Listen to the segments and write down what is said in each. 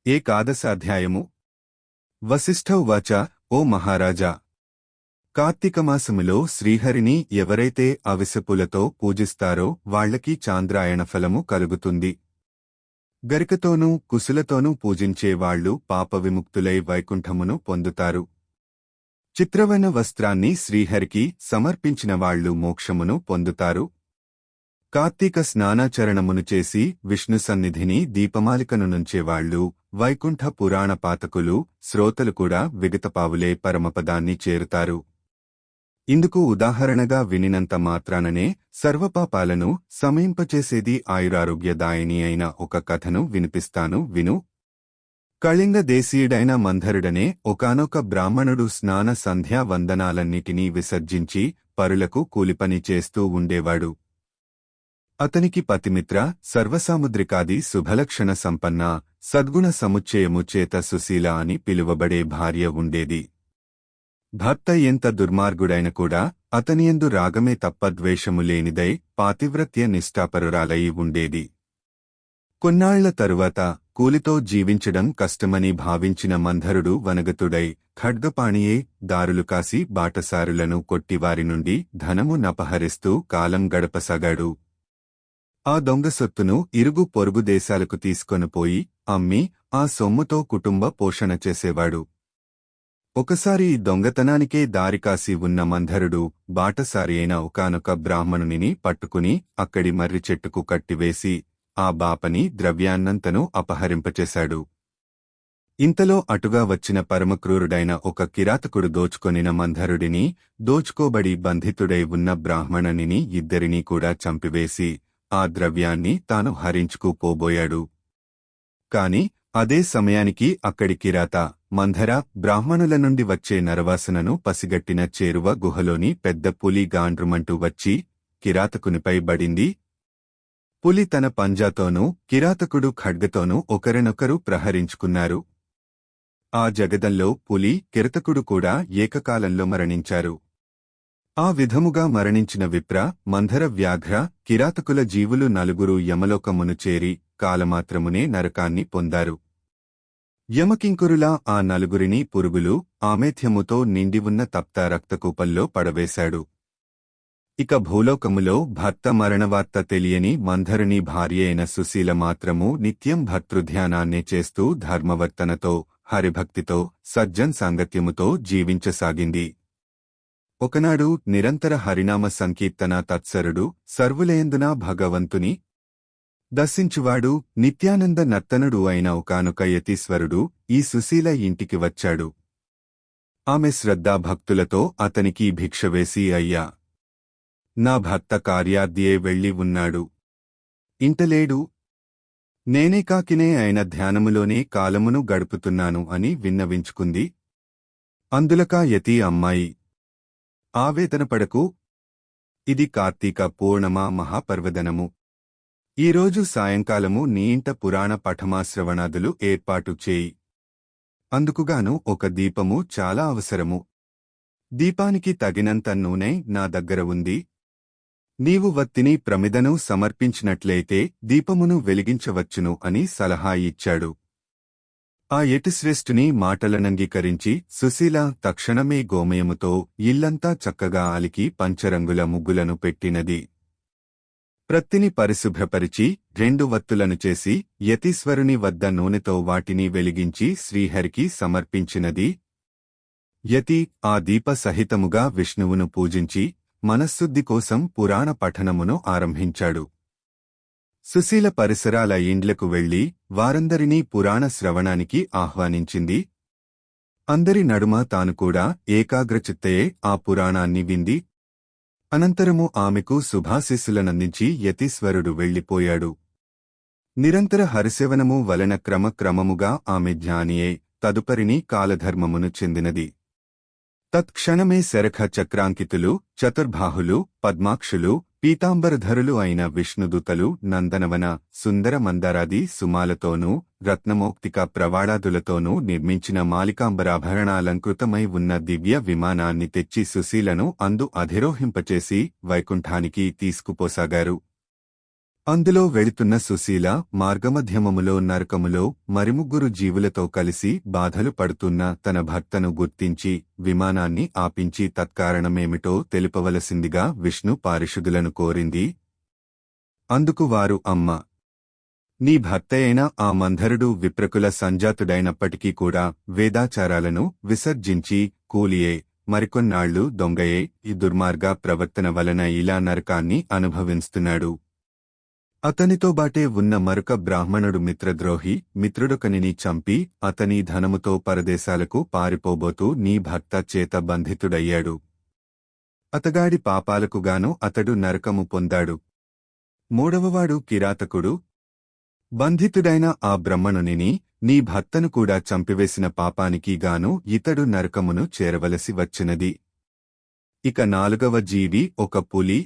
ఏకాదశాధ్యాయము వశిష్ఠ ఉవాచ ఓ మహారాజా, కార్తీకమాసములో శ్రీహరిని ఎవరైతే అవిసెపులతో పూజిస్తారో వాళ్లకి చాంద్రాయణ ఫలము కలుగుతుంది. గరికతోనూ కుసులతోనూ పూజించేవాళ్లు పాపవిముక్తులై వైకుంఠమును పొందుతారు. చిత్రవర్ణ వస్త్రాన్ని శ్రీహరికి సమర్పించినవాళ్లు మోక్షమును పొందుతారు. కార్తీక స్నానాచరణమును చేసి విష్ణు సన్నిధిని దీపమాలికను నుంచేవాళ్లు, వైకుంఠ పురాణ పాతకులు, శ్రోతలు కూడా విగతపావులే పరమపదాన్ని చేరుతారు. ఇందుకు ఉదాహరణగా వినినంత మాత్రాననే సర్వపాపాలను సమయింపచేసేది ఆయురారోగ్యదాయిని అయిన ఒక కథను వినిపిస్తాను విను. కళింగ దేశీయుడైన మంధరుడనే ఒకానొక బ్రాహ్మణుడు స్నాన సంధ్యా వందనాలన్నిటినీ విసర్జించి పరులకు కూలిపని చేస్తూ ఉండేవాడు. అతనికి పతిమిత్ర, సర్వసాముద్రికాది శుభలక్షణ సంపన్న, సద్గుణ సముచ్చయము చేత సుశీల అని పిలువబడే భార్య ఉండేది. భర్త ఎంత దుర్మార్గుడైన కూడా అతనియందు రాగమే తప్ప ద్వేషము లేనిదై పాతివ్రత్య నిష్ఠాపరురాలై ఉండేది. కొన్నాళ్ల తరువాత కూలితో జీవించడం కష్టమని భావించిన మంధరుడు వనగతుడై ఖడ్గపాణియే దారులు కాసి బాటసారులను కొట్టివారి నుండి ధనము నపహరిస్తూ కాలం గడపసాగాడు. ఆ దొంగ సొత్తును ఇరుగు పొరుగు దేశాలకు తీసుకొనిపోయి అమ్మి ఆ సొమ్ముతో కుటుంబ పోషణ చేసేవాడు. ఒకసారి దొంగతనానికే దారికాసి ఉన్న మంధరుడు బాటసారి అయిన ఒకానొక బ్రాహ్మణునిని పట్టుకుని అక్కడి మర్రి చెట్టుకు కట్టివేసి ఆ బాపని ద్రవ్యాన్నంతనూ అపహరింపచేశాడు. ఇంతలో అటుగా వచ్చిన పరమక్రూరుడైన ఒక కిరాతకుడు దోచుకొనిన మంధరుడిని, దోచుకోబడి బంధితుడై ఉన్న బ్రాహ్మణునిని ఇద్దరినీ కూడా చంపివేసి ఆ ద్రవ్యాన్ని తాను హరించుకుపోబోయాడు. కాని అదే సమయానికి అక్కడి కిరాత, మంధర బ్రాహ్మణుల నుండి వచ్చే నరవాసనను పసిగట్టిన చేరువ గుహలోని పెద్ద పులి గాండ్రుమంటూ వచ్చి కిరాతకునిపై బడింది. పులి తన పంజాతోనూ కిరాతకుడు ఖడ్గతోనూ ఒకరినొకరు ప్రహరించుకున్నారు. ఆ జగదంలో పులి, కిరతకుడు కూడా ఏకకాలంలో మరణించారు. ఆ విధముగా మరణించిన విప్ర, మంధర, వ్యాఘ్ర, కిరాతకుల జీవులు నలుగురు యమలోకమును చేరి కాలమాత్రమునే నరకాన్ని పొందారు. యమకింకురులా ఆ నలుగురిని పురుగులు ఆమేథ్యముతో నిండివున్న తప్త రక్తకూపంలో పడవేశాడు. ఇక భూలోకములో భర్త మరణవార్త తెలియని మంధరుని భార్యైన సుశీల మాత్రము నిత్యం భర్తృధ్యానాన్నే చేస్తూ ధర్మవర్తనతో, హరిభక్తితో, సజ్జన్ సాంగత్యముతో జీవించసాగింది. ఒకనాడు నిరంతర హరినామ సంకీర్తన తత్సరుడు, సర్వులయందున భగవంతుని దర్శించువాడు, నిత్యానంద నర్తనుడు అయిన ఒకానొక యతీశ్వరుడు ఈ సుశీల ఇంటికి వచ్చాడు. ఆమె శ్రద్ధాభక్తులతో అతనికి భిక్షవేసి, అయ్యా, నా భర్త కార్యార్థియే వెళ్లి ఉన్నాడు, ఇంటలేడు. నేనేకాకినే ఆయన ధ్యానములోనే కాలమును గడుపుతున్నాను అని విన్నవించుకుంది. అందులకా యతి అమ్మాయి, ఆవేదనపడకు, ఇది కార్తీక పూర్ణమా మహాపర్వదనము. ఈరోజు సాయంకాలము నీ ఇంట పురాణ పఠమాశ్రవణాదులు ఏర్పాటు చేయి. అందుకుగాను ఒక దీపము చాలా అవసరము. దీపానికి తగినంత నూనె నా దగ్గర ఉంది. నీవు వత్తిని ప్రమిదను సమర్పించినట్లయితే దీపమును వెలిగించవచ్చును అని సలహా ఇచ్చాడు. ఆ యతిశ్రేష్ఠుని మాటలనంగీకరించి సుశీల తక్షణమే గోమయముతో ఇల్లంతా చక్కగా అలికి పంచరంగుల ముగ్గులను పెట్టినది. ప్రత్తిని పరిశుభ్రపరిచి 2 వత్తులను చేసి యతీశ్వరుని వద్ద నూనెతో వాటిని వెలిగించి శ్రీహరికి సమర్పించినది. యతి ఆ దీప సహితముగా విష్ణువును పూజించి మనశ్శుద్ధి కోసం పురాణ పఠనమును ఆరంభించాడు. సుశీల పరిసరాల ఇండ్లకు వెళ్లి వారందరినీ పురాణ శ్రవణానికి ఆహ్వానించింది. అందరి నడుమ తాను కూడా ఏకాగ్రచిత్తయే ఆ పురాణాన్ని వింది. అనంతరము ఆమెకు శుభాశీస్సులనందించి యతీశ్వరుడు వెళ్లిపోయాడు. నిరంతర హరిసేవనము వలన క్రమక్రమముగా ఆమె జ్ఞానియే తదుపరిని కాలధర్మమును చెందినది. తత్క్షణమే శరఖ చక్రాంకితులు, చతుర్బాహులు, పద్మాక్షులు, పీతాంబరధరులు అయిన విష్ణుదూతలు నందనవన, సుందర మందారాది సుమాలతోనూ, రత్నమౌక్తిక ప్రవాళాదులతోనూ నిర్మించిన మాలికాంబరాభరణాలంకృతమై ఉన్న దివ్య విమానాన్ని తెచ్చి సుశీలను అందు అధిరోహింపచేసి వైకుంఠానికి తీసుకుపోసాగారు. అందులో వెళుతున్న సుశీల మార్గమధ్యమములో నరకములో మరిముగ్గురు జీవులతో కలిసి బాధలు పడుతున్న తన భర్తను గుర్తించి విమానాన్ని ఆపించి తత్కారణమేమిటో తెలుపవలసిందిగా విష్ణు పారిషుదులను కోరింది. అందుకు వారు, అమ్మ, నీ భర్తయైన ఆ మంధరుడు విప్రకుల సంజాతుడైనప్పటికీ కూడా వేదాచారాలను విసర్జించి కూలియే, మరికొన్నాళ్లు దొంగయే ఈ దుర్మార్గ ప్రవర్తన వలన ఇలా నరకాన్ని అనుభవిస్తున్నాడు. అతనితోబాటే ఉన్న మరొక బ్రాహ్మణుడు మిత్రద్రోహి, మిత్రుడొకనిని చంపి అతని ధనముతో పరదేశాలకు పారిపోబోతూ నీ భర్త చేత బంధితుడయ్యాడు. అతగాడి పాపాలకుగాను అతడు నరకము పొందాడు. మూడవవాడు కిరాతకుడు. బంధితుడైన ఆ బ్రహ్మణునిని, నీ భర్తను కూడా చంపివేసిన పాపానికి గాను ఇతడు నరకమును చేరవలసి వచ్చినది. ఇక నాలుగవ జీవి ఒక పులి.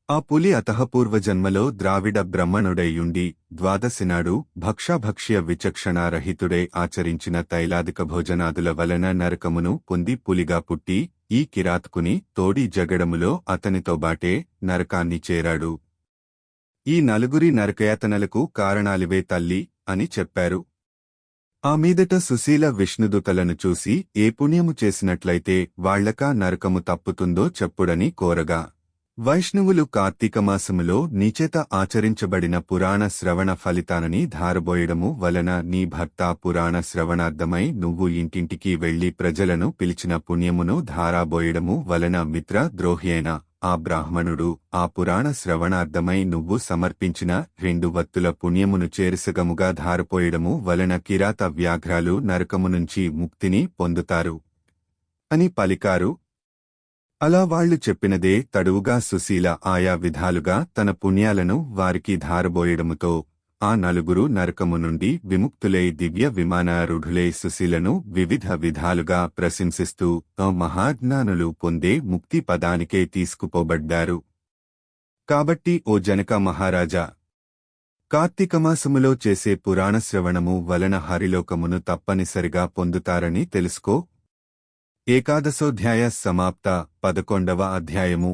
ఆ పులి అతఃపూర్వజన్మలో ద్రావిడ బ్రహ్మణుడైయుండి ద్వాదశినాడు భక్షాభక్ష్య విచక్షణారహితుడై ఆచరించిన తైలాదిక భోజనాదుల వలన నరకమును పొంది పులిగా పుట్టి ఈ కిరాతకుని తోడి జగడములో అతనితోబాటే నరకాన్ని చేరాడు. ఈ నలుగురి నరకయాతనలకు కారణాలివే తల్లి అని చెప్పారు. ఆ మీదట సుశీల విష్ణుదూతలను చూసి ఏ పుణ్యము చేసినట్లయితే వాళ్లకా నరకము తప్పుతుందో చెప్పుడని కోరగా, వైష్ణవులు కార్తీకమాసములో నీచేత ఆచరించబడిన పురాణ శ్రవణ ఫలితానని ధారబోయడము వలన నీ భర్త పురాణ శ్రవణార్థమై నువ్వు ఇంటింటికి వెళ్లి ప్రజలను పిలిచిన పుణ్యమును ధారాబోయడము వలన మిత్ర ద్రోహి అయిన ఆ బ్రాహ్మణుడు ఆ పురాణ శ్రవణార్థమై నువ్వు సమర్పించిన 2 వత్తుల పుణ్యమును చేరిసగముగా ధారపోయడము వలన కిరాత వ్యాఘ్రాలు నరకమునుంచి ముక్తిని పొందుతారు అని పలికారు. అలా వాళ్లు చెప్పినదే తడువుగా సుశీల ఆయా విధాలుగా తన పుణ్యాలను వారికి ధారబోయడముతో ఆ నలుగురు నరకము నుండి విముక్తులై దివ్య విమానారూఢులై సుశీలను వివిధ విధాలుగా ప్రశంసిస్తూ మహాజ్ఞానులు పొందే ముక్తి పదానికే తీసుకుపోబడ్డారు. కాబట్టి ఓ జనక మహారాజా, కార్తీకమాసములో చేసే పురాణశ్రవణము వలన హరిలోకమును తప్పనిసరిగా పొందుతారని తెలుసుకో. ఏకాదశోధ్యాయ సమాప్త. 11వ అధ్యాయము.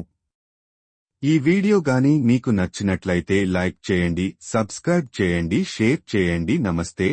ఈ వీడియో గాని మీకు నచ్చినట్లయితే లైక్ చేయండి, సబ్స్క్రైబ్ చేయండి, షేర్ చేయండి. నమస్తే.